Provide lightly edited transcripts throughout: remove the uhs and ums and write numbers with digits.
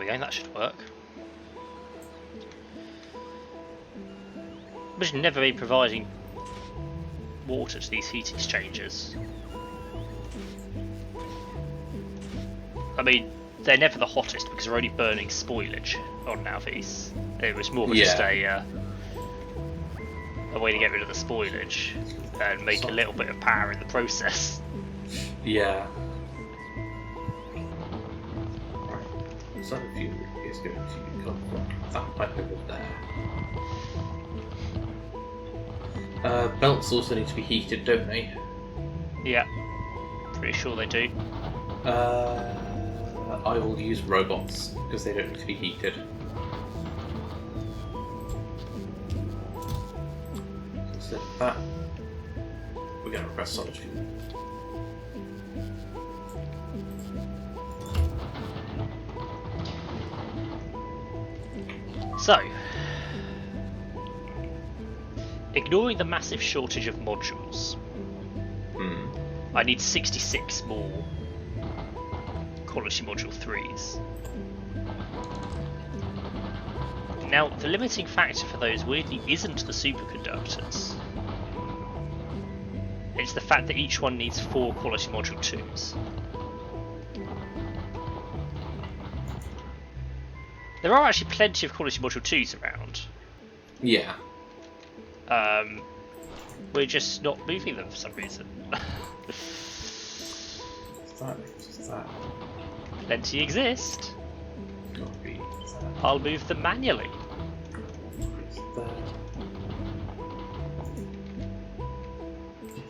we go, that should work. We should never be providing water to these heat exchangers. I mean, they're never the hottest because we're only burning spoilage on now these. It was more just a way to get rid of the spoilage and make a little bit of power in the process. Yeah. Some fuel is going to come from that pipe over there. Belts also need to be heated, don't they? Yeah, pretty sure they do. I will use robots because they don't need to be heated. Instead of that, we're going to request solid fuel. So, ignoring the massive shortage of modules, I need 66 more quality module 3s. Now, the limiting factor for those weirdly isn't the superconductors. It's the fact that each one needs 4 quality module 2s. There are actually plenty of quality module 2s around. Yeah. We're just not moving them for some reason. that. Plenty exist. I'll move them manually.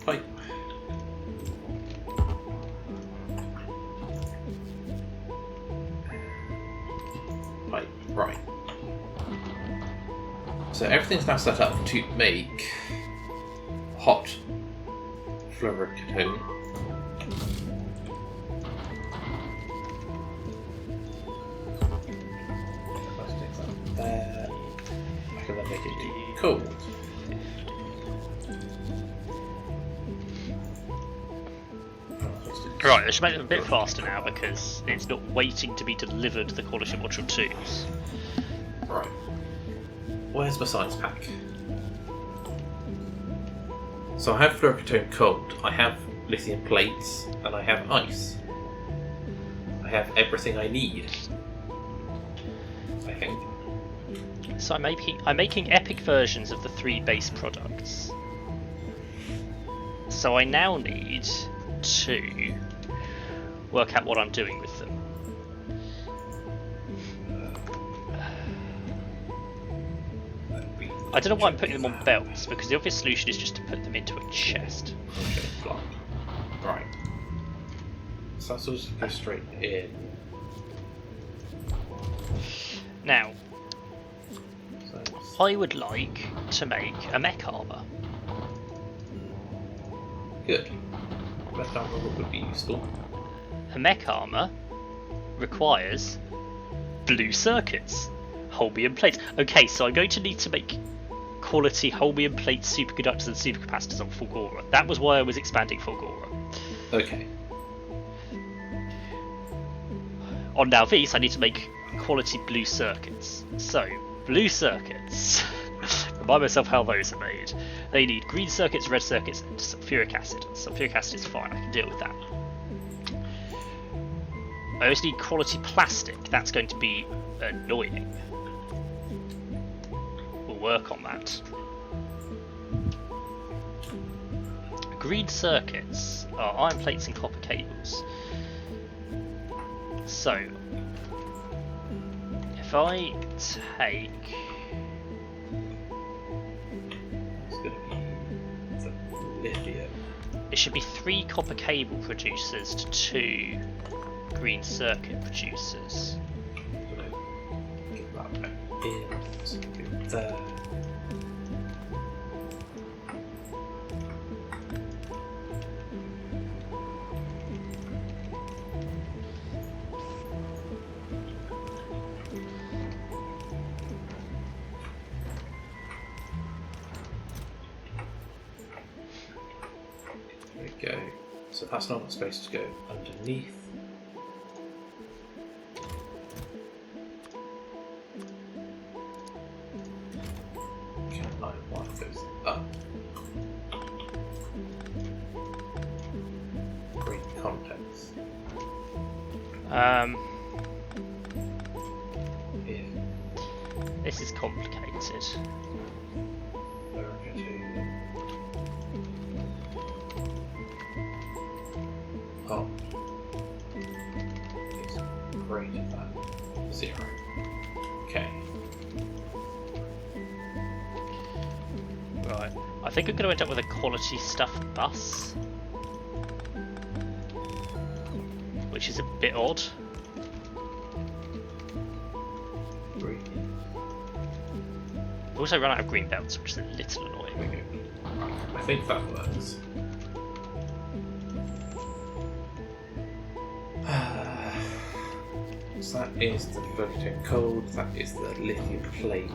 Pipe. Right. So everything's now set up to make hot fluoroketone. There. I can then make it cold. Right, I should make them a bit faster now because it's not waiting to be delivered the quality module 2s. Right. Where's my science pack? So I have fluoroketone cold, I have lithium plates, and I have ice. I have everything I need, I think. So I'm making epic versions of the 3 base products. So I now need to work out what I'm doing with them. I don't know why I'm putting them on belts, because the obvious solution is just to put them into a chest. Okay, right. So that's all just go straight in. Now, I would like to make a mech armour. Good. Mech armour would be useful. A mech armour requires blue circuits, holmium plates. Okay, so I'm going to need to make quality holmium plates, superconductors and supercapacitors on Fulgora. That was why I was expanding Fulgora. Okay. On now these, I need to make quality blue circuits. So, blue circuits. Remind myself how those are made. They need green circuits, red circuits, and sulfuric acid. Sulfuric acid is fine, I can deal with that. I also need quality plastic. That's going to be annoying. We'll work on that. Green circuits are iron plates and copper cables. So, if I take... Lithium. It should be 3 copper cable producers to 2 green circuit producers. Get that back in. There. Go. So that's not supposed to go underneath. contents. Here. This is complicated. Oh. It's greater than 0. Okay. Right. I think I'm going to end up with a quality stuff bus. Which is a bit odd. I've also run out of green belts, which is a little annoying. I think that works. So that is the Fluoroketone cold, that is the lithium plate.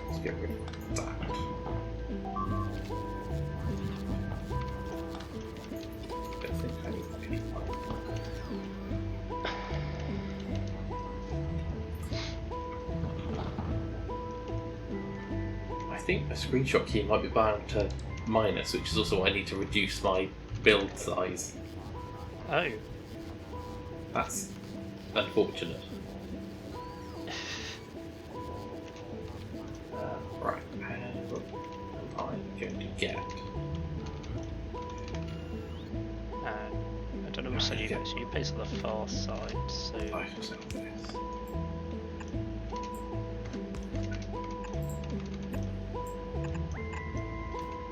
Let's get rid of that. I don't think I need any more. I think a screenshot key might be bound to minus, which is also why I need to reduce my build size. Oh. That's unfortunate. Right, and what am I going to get? I don't know which side you go, so you base on the far side, so... I should sell this.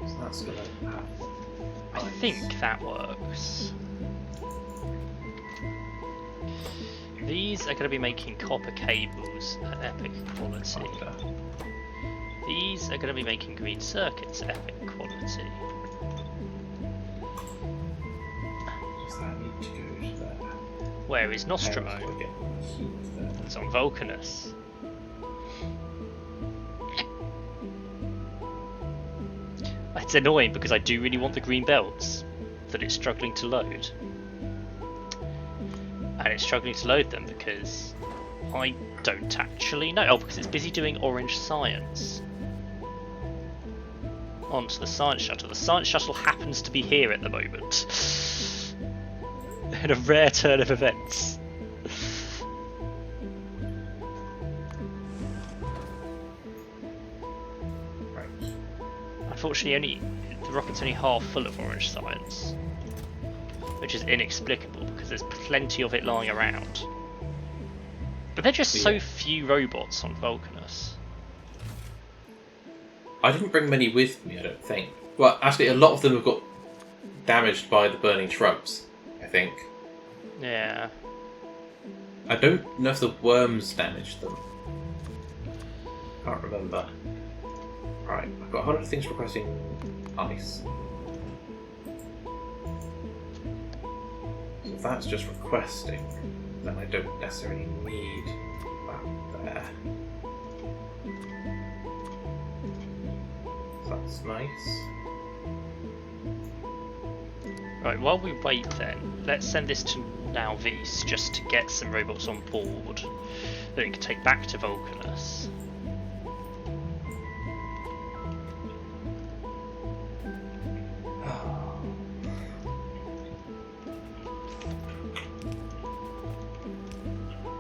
So that's going to have... I think that works. These are going to be making copper cables at epic quality. These are going to be making green circuits at epic quality. Does that need to go to there? Where is Nostromo? It's on Vulcanus. It's annoying because I do really want the green belts that it's struggling to load. And it's struggling to load them because I don't actually know. Oh, because it's busy doing orange science. Onto the science shuttle. The science shuttle happens to be here at the moment. In a rare turn of events. Unfortunately, the rocket's only half full of orange science, which is inexplicable because there's plenty of it lying around. But there are just so few robots on Vulcanus. I didn't bring many with me, I don't think. Well, actually, a lot of them have got damaged by the burning shrubs, I think. Yeah. I don't know if the worms damaged them. Can't remember. Right, I've got 100 things requesting ice. So if that's just requesting, then I don't necessarily need that there. So that's nice. Right, while we wait then, let's send this to now Vise just to get some robots on board that we can take back to Vulcanus.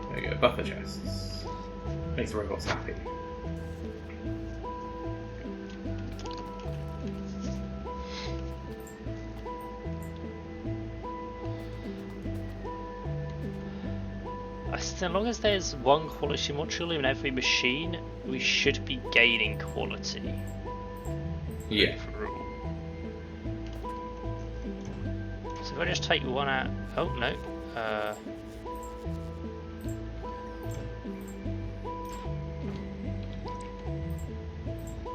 There you go, buffer chests. Makes the robots happy. As long as there's one quality module in every machine, we should be gaining quality. Yeah. Overall. So if I just take one out... Oh, no.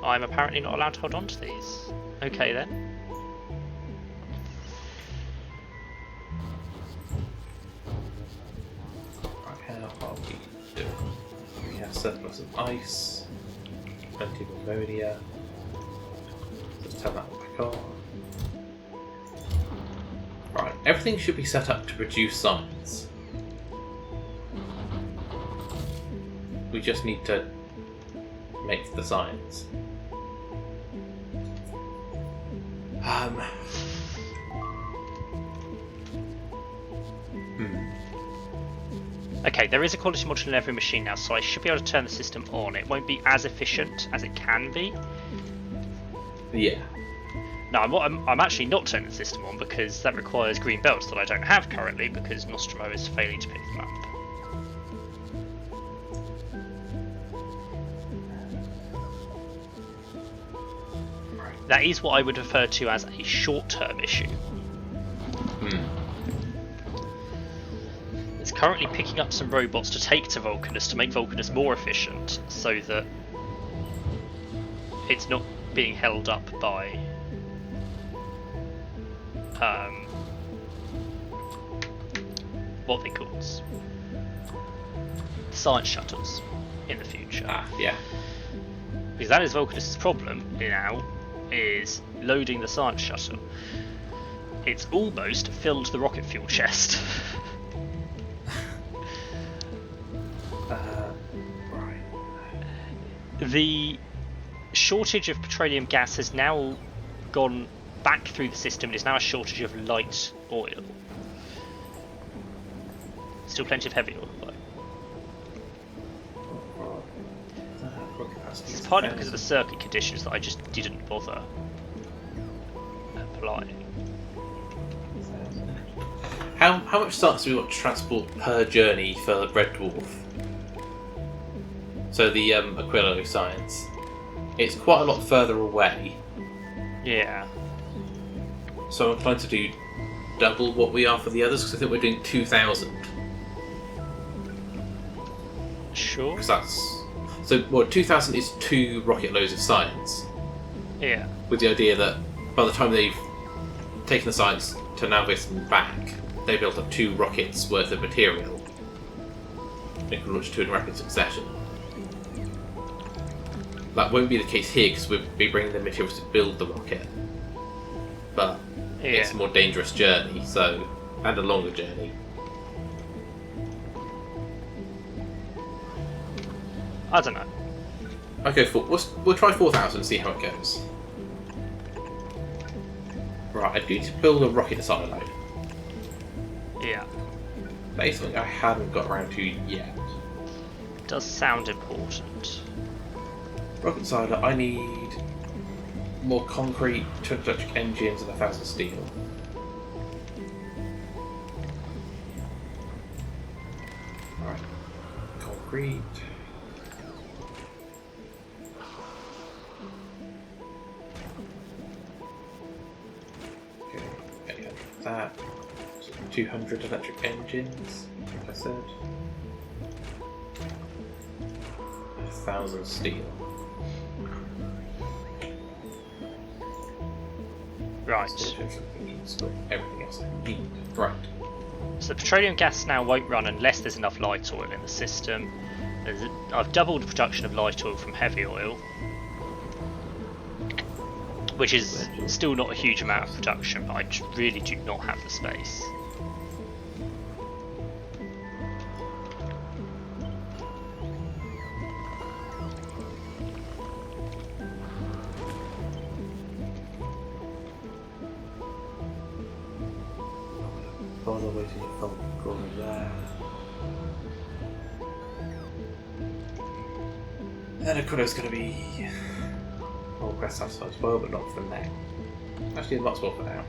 I'm apparently not allowed to hold on to these. Okay then. We have surplus of ice, plenty of ammonia. Let's turn that one back on. Right, everything should be set up to produce science. We just need to make the science. Um. Okay, there is a quality module in every machine now, so I should be able to turn the system on. It won't be as efficient as it can be. Yeah. No, I'm actually not turning the system on because that requires green belts that I don't have currently because Nostromo is failing to pick them up. That is what I would refer to as a short-term issue. It's currently picking up some robots to take to Vulcanus to make Vulcanus more efficient, so that it's not being held up by what they call science shuttles in the future. Yeah. Because that is Vulcanus' problem now, is loading the science shuttle. It's almost filled the rocket fuel chest. Right. The shortage of petroleum gas has now gone back through the system. It is now a shortage of light oil. Still plenty of heavy oil though. It's partly because of the circuit conditions that I just didn't bother applying. How much science do we want to transport per journey for Red Dwarf? So the Aquilo science. It's quite a lot further away. Yeah. So I'm trying to do double what we are for the others because I think we're doing 2,000. Sure. Because that's... So, 2,000 is 2 rocket loads of science. Yeah. With the idea that by the time they've taken the science to Navis and back, they built up 2 rockets worth of material. They can launch 2 in rapid succession. That won't be the case here because we'll be bringing the materials to build the rocket. But it's a more dangerous journey, so, and a longer journey. I don't know. Okay, we'll try 4,000 and see how it goes. Right, I need to build a rocket silo. Yeah. That is something I haven't got around to yet. It does sound important. Rocket silo, I need more concrete, 2 electric engines, and 1,000 steel. Right, concrete. Okay, that. So 200 electric engines, like I said. 1,000 steel. Right. Everything else I need. Right. So the petroleum gas now won't run unless there's enough light oil in the system. I've doubled the production of light oil from heavy oil, which is still not a huge amount of production, but I really do not have the space. All the way to the front corner there. And Aquino's going to be all grass outside as well, but not for now. Actually, not as well for now.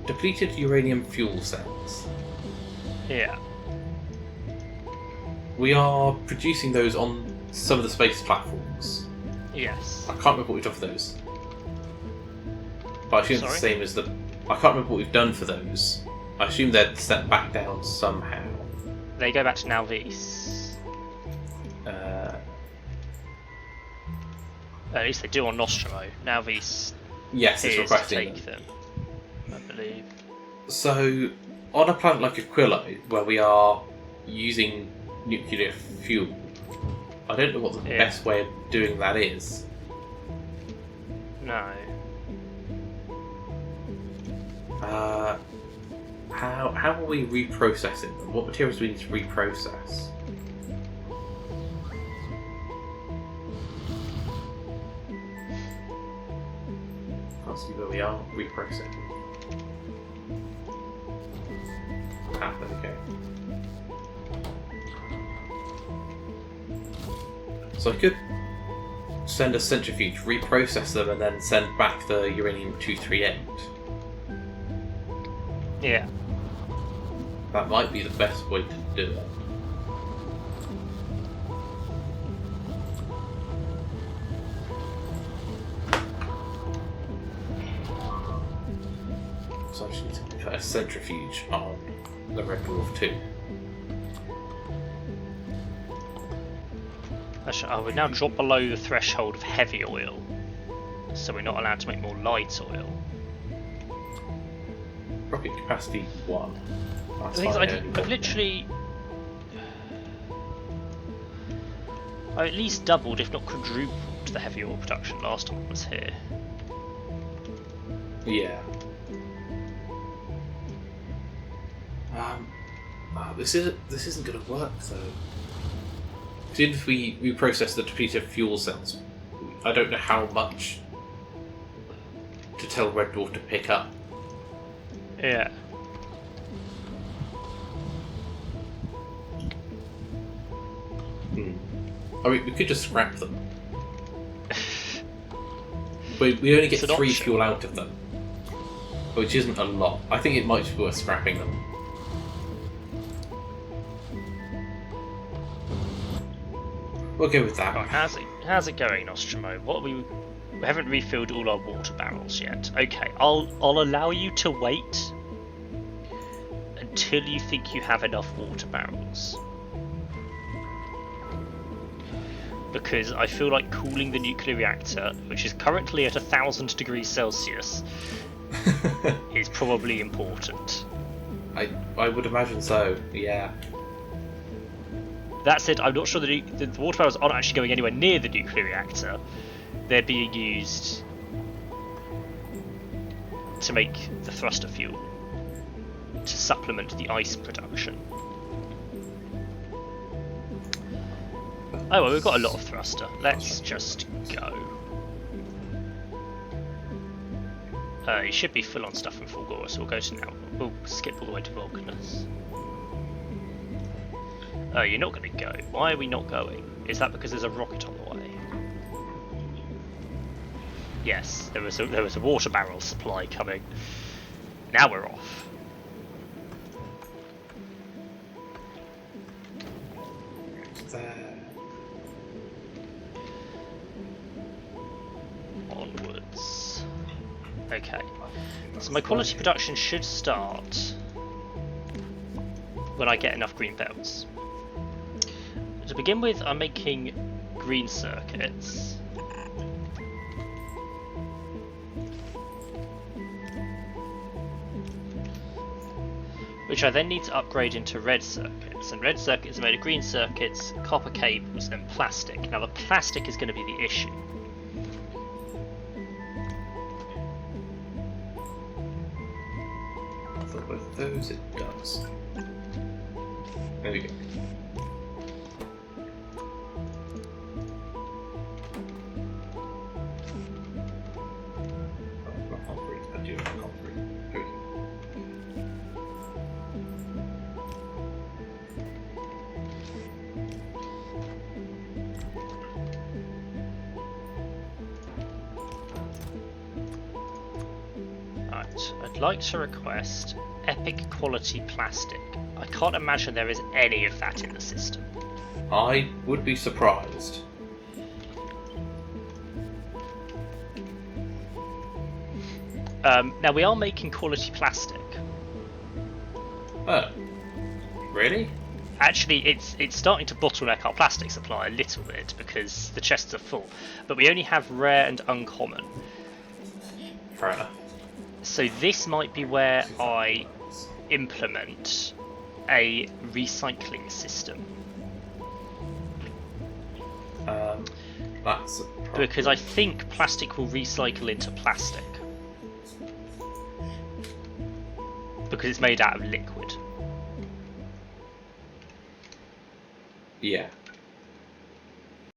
Depleted uranium fuel cells. Yeah. We are producing those on some of the space platforms. Yes. I can't remember what we've done for those. But I assume it's the same as the... I can't remember what we've done for those. I assume they're sent back down somehow. They go back to Nalvis. At least they do on Nostromo. Nalvis yes, it's requesting to take them, I believe. So, on a planet like Aquilo, where we are using nuclear fuel, I don't know what the best way of doing that is. No. How are we reprocessing them? What materials do we need to reprocess? we are reprocessing. Ah, there we go. So I could send a centrifuge, reprocess them, and then send back the uranium-238. Yeah. That might be the best way to do it. So I just need to put a centrifuge on the Red Dwarf too. Actually, we now drop below the threshold of heavy oil, so we're not allowed to make more light oil. Rocket capacity 1. That's The thing is, fine, I've literally... I at least doubled, if not quadrupled, the heavy oil production last time I was here. Yeah. This isn't going to work though. Even if we reprocess the depleted fuel cells, I don't know how much to tell Red Dwarf to pick up. Yeah. I mean, we could just scrap them. we only get 3 fuel out of them, which isn't a lot. I think it might be worth scrapping them. We'll go with that. Right, how's it going, Nostromo? We haven't refilled all our water barrels yet. Okay, I'll allow you to wait until you think you have enough water barrels. Because I feel like cooling the nuclear reactor, which is currently at 1,000 degrees Celsius, is probably important. I would imagine so, yeah. That said, I'm not sure the water barrels aren't actually going anywhere near the nuclear reactor. They're being used to make the thruster fuel, to supplement the ice production. Oh well, we've got a lot of thruster. Let's just go. You should be full on stuff from Fulgora, so we'll go to now. We'll skip all the way to Vulcanus. Oh, you're not going to go. Why are we not going? Is that because there's a rocket on the way? Yes, there was a water barrel supply coming. Now we're off. Onwards. Okay. So my quality production should start when I get enough green belts. To begin with, I'm making green circuits. Which I then need to upgrade into red circuits. And red circuits are made of green circuits, copper cables, and plastic. Now the plastic is going to be the issue. I thought with those it does. There we go. I'd like to request epic quality plastic. I can't imagine there is any of that in the system. I would be surprised. Now we are making quality plastic. Oh, really? Actually, it's starting to bottleneck our plastic supply a little bit because the chests are full. But we only have rare and uncommon. Fair enough. So this might be where I implement a recycling system. That's because I think plastic will recycle into plastic. Because it's made out of liquid. Yeah.